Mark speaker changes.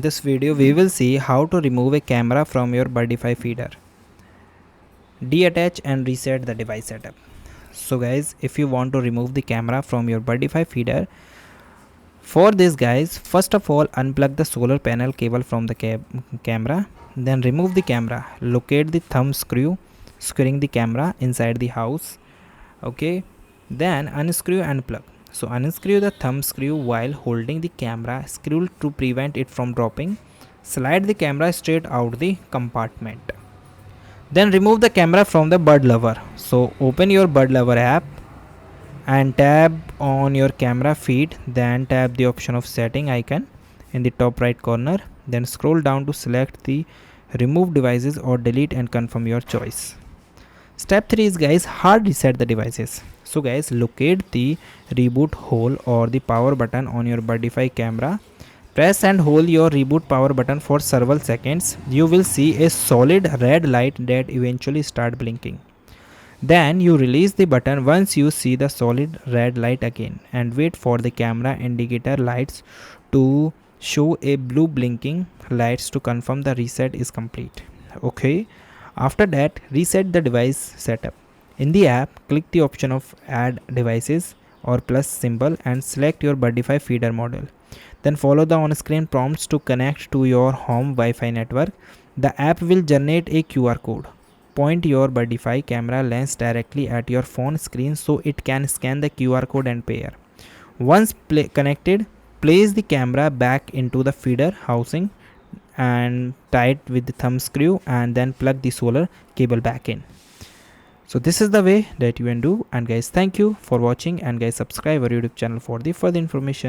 Speaker 1: In this video we will see how to remove a camera from your Birdify feeder. Deattach and reset the device setup. So guys, if you want to remove the camera from your Birdify feeder, for this guys, first of all unplug the solar panel cable from the camera, then remove the camera, locate the thumb screw screwing the camera inside the house. Okay, then unscrew and plug. So unscrew the thumb screw while holding the camera screw to prevent it from dropping. Slide the camera straight out the compartment. Then remove the camera from the Bird Lover. So open your Bird Lover app and tap on your camera feed, then tap the option of setting icon in the top right corner, then scroll down to select the remove devices or delete and confirm your choice. Step 3 is guys hard reset the devices. So guys, locate the reboot hole or the power button on your Birdify camera. Press and hold your reboot power button for several seconds. You will see a solid red light that eventually start blinking. Then you release the button once you see the solid red light again and wait for the camera indicator lights to show a blue blinking lights to confirm the reset is complete. Okay. After that, reset the device setup. In the app, click the option of add devices or plus symbol and select your Birdify feeder model. Then follow the on-screen prompts to connect to your home Wi-Fi network. The app will generate a QR code. Point your Birdify camera lens directly at your phone screen so it can scan the QR code and pair. Once connected, place the camera back into the feeder housing and tie it with the thumb screw and then plug the solar cable back in. So this is the way that you can do. And guys, thank you for watching, and guys subscribe our YouTube channel for the further information.